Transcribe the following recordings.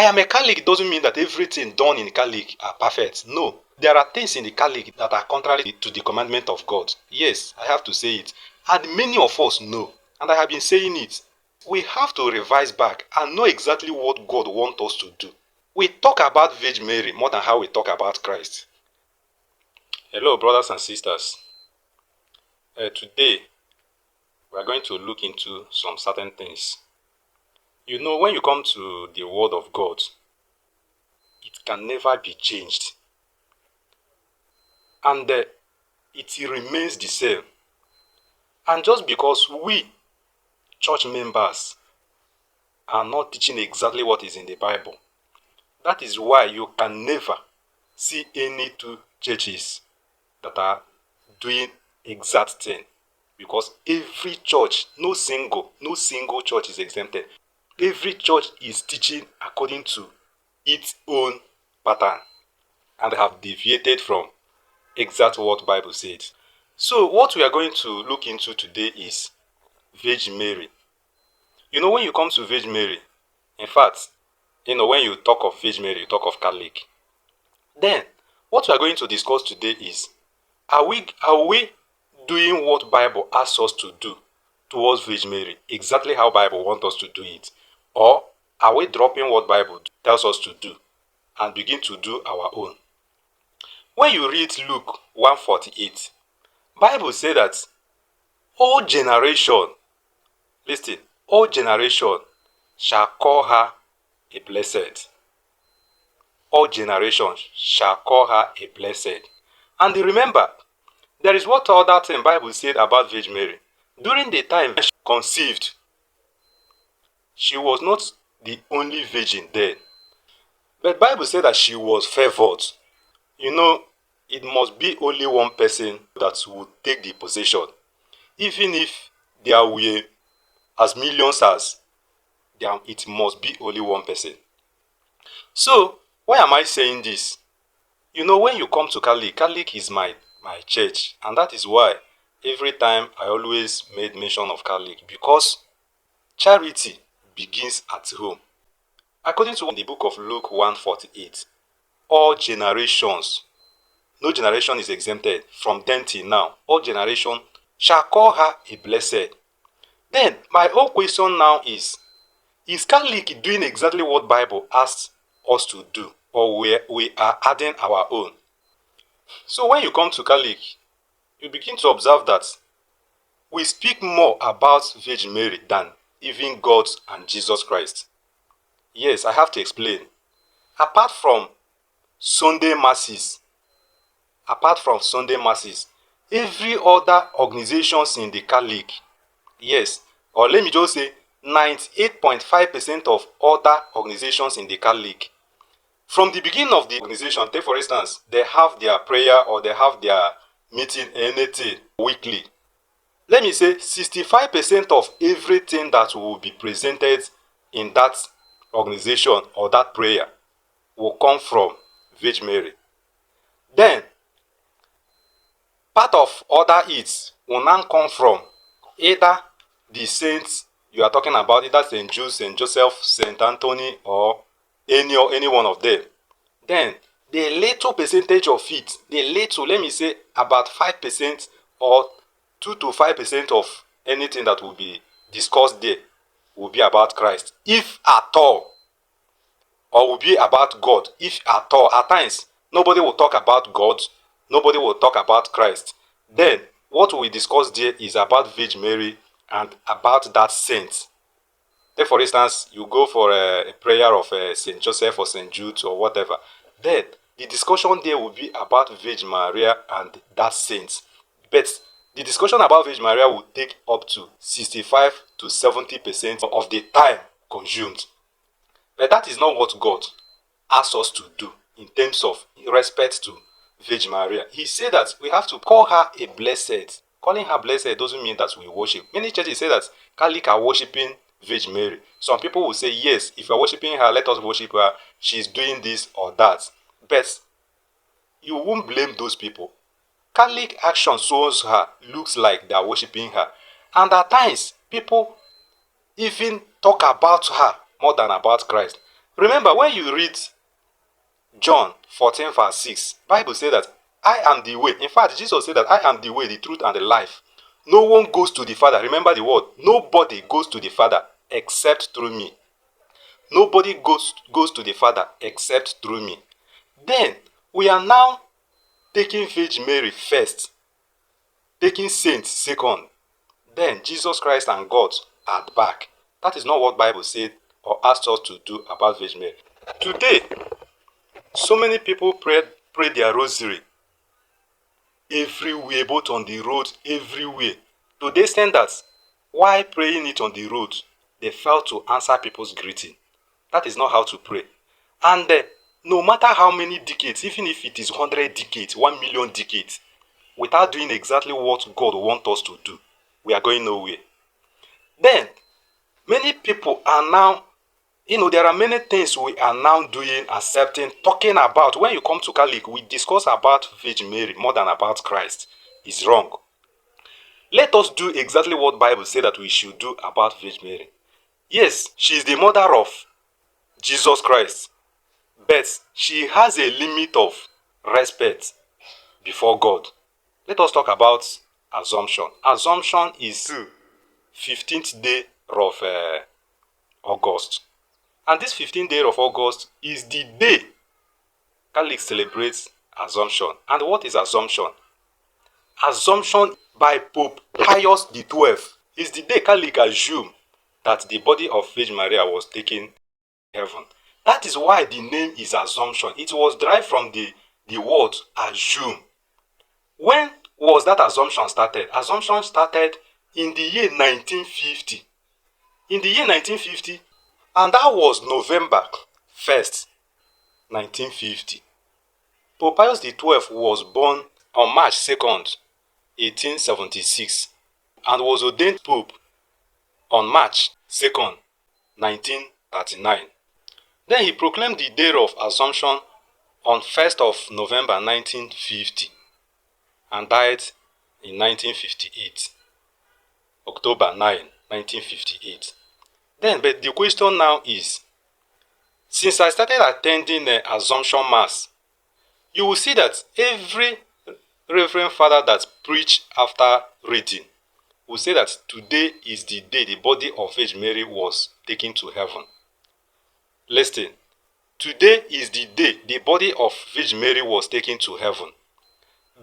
I am a Catholic doesn't mean that everything done in the Catholic are perfect. No. There are things in the Catholic that are contrary to the commandment of God. Yes, I have to say it. And many of us know. And I have been saying it. We have to revise back and know exactly what God wants us to do. We talk about Virgin Mary more than how we talk about Christ. Hello, brothers and sisters. Today, we are going to look into some certain things. You know, when you come to the Word of God, it can never be changed. And it remains the same. And just because we, church members, are not teaching exactly what is in the Bible, that is why you can never see any two churches that are doing exact thing. Because every church, no single church is exempted. Every church is teaching according to its own pattern. And they have deviated from exact what Bible says. So what we are going to look into today is Virgin Mary. You know, when you come to Virgin Mary, in fact, you know, when you talk of Virgin Mary, you talk of Catholic. Then, what we are going to discuss today is, are we doing what Bible asks us to do towards Virgin Mary, exactly how Bible wants us to do it? Or are we dropping what Bible tells us to do and begin to do our own? When you read Luke 1:48, Bible says that all generation, listen, all generation shall call her a blessed. All generations shall call her a blessed. And remember, there is what other thing Bible said about Virgin Mary. During the time she conceived, she was not the only virgin then. But Bible said that she was favored. You know, it must be only one person that would take the possession. Even if there were as millions as there, it must be only one person. So, why am I saying this? You know, when you come to Catholic, Catholic is my church. And that is why every time I always made mention of Catholic. Because charity begins at home. According to the book of Luke 1:48, all generations, no generation is exempted from then till now. All generation shall call her a blessed. Then, my whole question now is Catholic doing exactly what Bible asks us to do? Or we are adding our own? So when you come to Catholic, you begin to observe that we speak more about Virgin Mary than even God and Jesus Christ. Yes, I have to explain. Apart from Sunday masses, every other organizations in the Catholic, yes, or let me just say 98.5% of other organizations in the Catholic, from the beginning of the organization, take for instance, they have their prayer or they have their meeting, anything, weekly. Let me say 65% of everything that will be presented in that organization or that prayer will come from Virgin Mary. Then, part of other it will now come from either the saints you are talking about, either St. Jude, St. Joseph, St. Anthony, or any one of them. Then, the little percentage of it, let me say about 5% or 2 to 5% of anything that will be discussed there will be about Christ, if at all, or will be about God, if at all. At times, nobody will talk about God, nobody will talk about Christ. Then, what we discuss there is about Virgin Mary and about that saint. Take for instance, you go for a prayer of St. Joseph or St. Jude or whatever. Then, the discussion there will be about Virgin Maria and that saint. But the discussion about Virgin Maria will take up to 65 to 70% of the time consumed. But that is not what God asks us to do in terms of respect to Virgin Maria. He said that we have to call her a blessed. Calling her blessed doesn't mean that we worship. Many churches say that Catholics are worshiping Virgin Mary. Some people will say, yes, if you are worshiping her, let us worship her. She's doing this or that. But you won't blame those people. Catholic action shows her, looks like they are worshiping her. And at times, people even talk about her more than about Christ. Remember, when you read John 14 verse 6, Bible says that I am the way. In fact, Jesus said that I am the way, the truth, and the life. No one goes to the Father. Remember the word. Nobody goes to the Father except through me. Nobody goes to the Father except through me. Then, we are now taking Virgin Mary first, taking saints second, then Jesus Christ and God at back. That is not what Bible said or asked us to do about Virgin Mary. Today, so many people pray their rosary everywhere, both on the road, everywhere. To the extent that while praying it on the road, they fail to answer people's greeting. That is not how to pray. And no matter how many decades, even if it is 100 decades, 1 million decades, without doing exactly what God wants us to do, we are going nowhere. Then, many people are now, there are many things we are now doing, accepting, talking about. When you come to Catholic, we discuss about Virgin Mary more than about Christ. It's wrong. Let us do exactly what Bible said that we should do about Virgin Mary. Yes, she is the mother of Jesus Christ, but she has a limit of respect before God. Let us talk about Assumption. Assumption is 15th day of August. And this 15th day of August is the day Catholics celebrate Assumption. And what is Assumption? Assumption by Pope Pius XII is the day Catholics assume that the body of Virgin Maria was taken to heaven. That is why the name is Assumption. It was derived from the word assume. When was that Assumption started? Assumption started in the year 1950. In the year 1950, and that was November 1st, 1950. Pope Pius XII was born on March 2nd, 1876, and was ordained Pope on March 2nd, 1939. Then he proclaimed the day of Assumption on 1st of November 1950 and died in 1958, October 9, 1958. Then, but the question now is, since I started attending the Assumption Mass, you will see that every Reverend Father that preached after reading will say that today is the day the body of Virgin Mary was taken to heaven. Listen, today is the day the body of Virgin Mary was taken to heaven.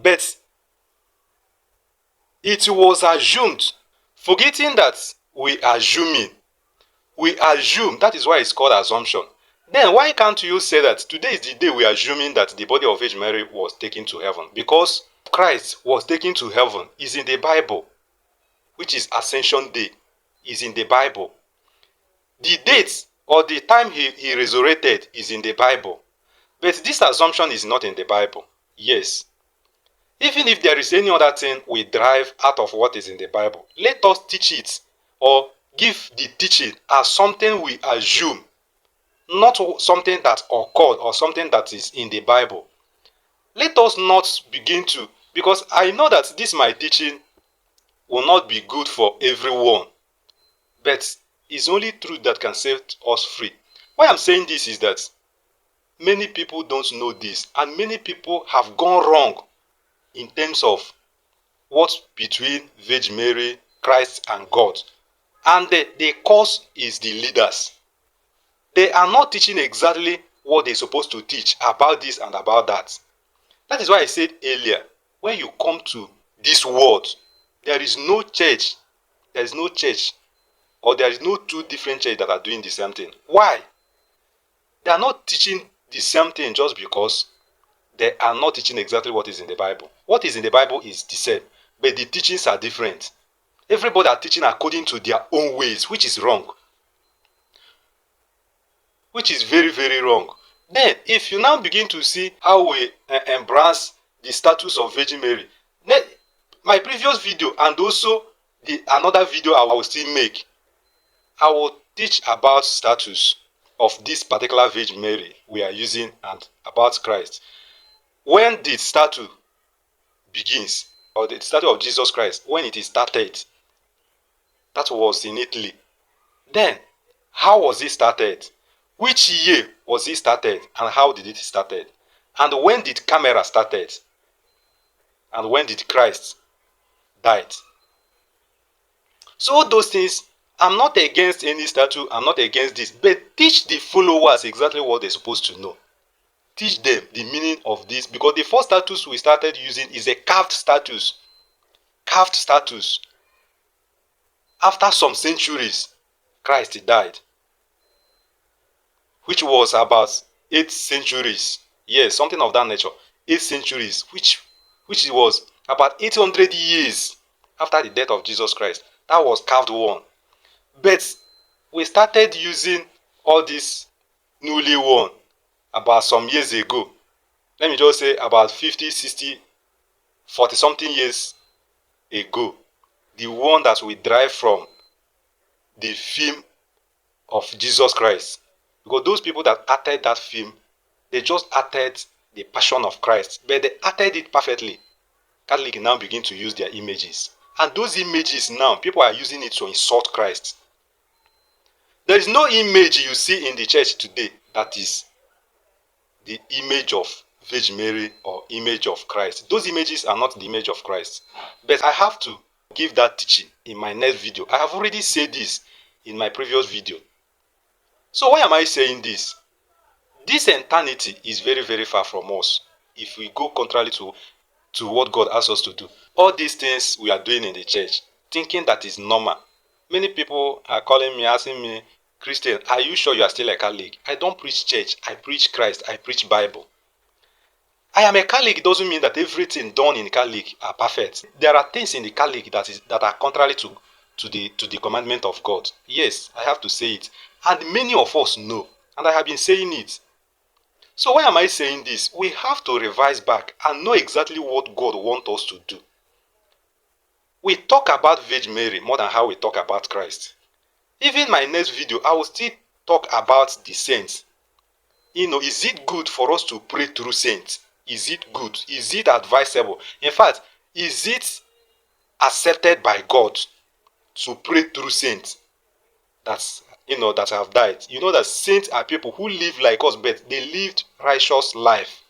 But it was assumed, forgetting that we assume, that is why it's called Assumption. Then why can't you say that today is the day we are assuming that the body of Virgin Mary was taken to heaven? Because Christ was taken to heaven is in the Bible, which is Ascension Day, is in the Bible. The date or the time he resurrected is in the Bible. But this assumption is not in the Bible. Yes. Even if there is any other thing we derive out of what is in the Bible, let us teach it or give the teaching as something we assume, not something that occurred or something that is in the Bible. Let us not begin to, because I know that this my teaching will not be good for everyone, but it's only truth that can set us free. Why I'm saying this is that many people don't know this, and many people have gone wrong in terms of what's between Virgin Mary, Christ, and God. And the cause is the leaders. They are not teaching exactly what they're supposed to teach about this and about that. That is why I said earlier, when you come to this world, there is no church, or there is no two different churches that are doing the same thing. Why? They are not teaching the same thing just because they are not teaching exactly what is in the Bible. What is in the Bible is the same, but the teachings are different. Everybody are teaching according to their own ways, which is wrong. Which is very, very wrong. Then, if you now begin to see how we embrace the status of Virgin Mary, then my previous video and also another video I will still make, I will teach about status of this particular Virgin Mary we are using and about Christ. When the statue begins, or the statue of Jesus Christ, when it is started, that was in Italy. Then, how was it started? Which year was it started and how did it started? And when did camera started? And when did Christ died? So all those things, I'm not against any statue, I'm not against this, but teach the followers exactly what they're supposed to know. Teach them the meaning of this, because the first status we started using is a carved status. Carved status. After some centuries, Christ died, which was about 8 centuries. Yes, something of that nature. 8 centuries, which was about 800 years after the death of Jesus Christ. That was carved one. But we started using all this newly one about some years ago. Let me just say about 50, 60, 40 something years ago. The one that we derive from the film of Jesus Christ. Because those people that acted that film, they just acted the passion of Christ, but they acted it perfectly. Catholics now begin to use their images. And those images now, people are using it to insult Christ. There is no image you see in the church today that is the image of Virgin Mary or image of Christ. Those images are not the image of Christ. But I have to give that teaching in my next video. I have already said this in my previous video. So why am I saying this? This eternity is very, very far from us if we go contrary to what God asks us to do. All these things we are doing in the church, thinking that is normal. Many people are calling me, asking me, Christian, are you sure you are still a Catholic? I don't preach church. I preach Christ. I preach Bible. I am a Catholic doesn't mean that everything done in Catholic are perfect. There are things in the Catholic that are contrary to the commandment of God. Yes, I have to say it. And many of us know. And I have been saying it. So why am I saying this? We have to revise back and know exactly what God wants us to do. We talk about Virgin Mary more than how we talk about Christ. Even my next video, I will still talk about the saints. Is it good for us to pray through saints? Is it good? Is it advisable? In fact, is it accepted by God to pray through saints that have died? You know that saints are people who live like us, but they lived righteous life.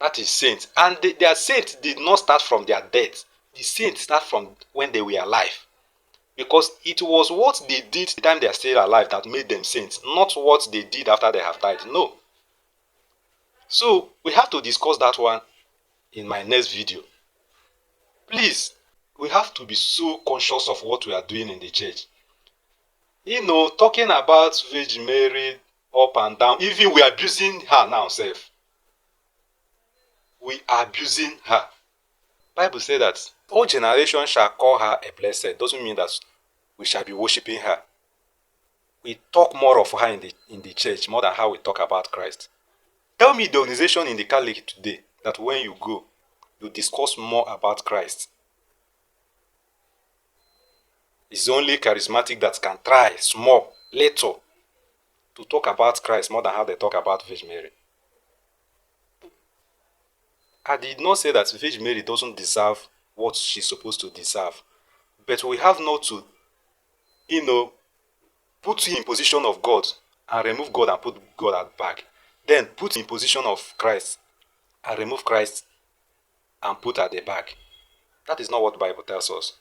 That is saints. And their saints did not start from their death. The saints start from when they were alive. Because it was what they did the time they are still alive that made them saints, not what they did after they have died. No. So we have to discuss that one in my next video. Please, we have to be so conscious of what we are doing in the church. Talking about Virgin Mary up and down, even we are abusing her now, self. We are abusing her. Bible says that all generations shall call her a blessed. Doesn't mean that we shall be worshipping her. We talk more of her in the church more than how we talk about Christ. Tell me the organization in the Catholic today that when you go, you discuss more about Christ. It's only charismatic that can try small, little, to talk about Christ more than how they talk about Virgin Mary. I did not say that Virgin Mary doesn't deserve what she's supposed to deserve. But we have not to, put in position of God and remove God and put God at back. Then put in position of Christ and remove Christ and put at the back. That is not what the Bible tells us.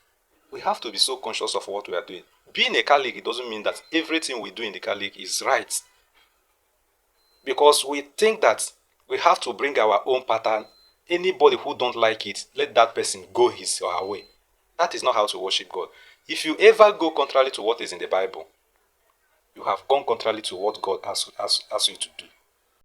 We have to be so conscious of what we are doing. Being a Catholic, it doesn't mean that everything we do in the Catholic is right. Because we think that we have to bring our own pattern. Anybody who don't like it, let that person go his or her way. That is not how to worship God. If you ever go contrary to what is in the Bible, you have gone contrary to what God asks you to do.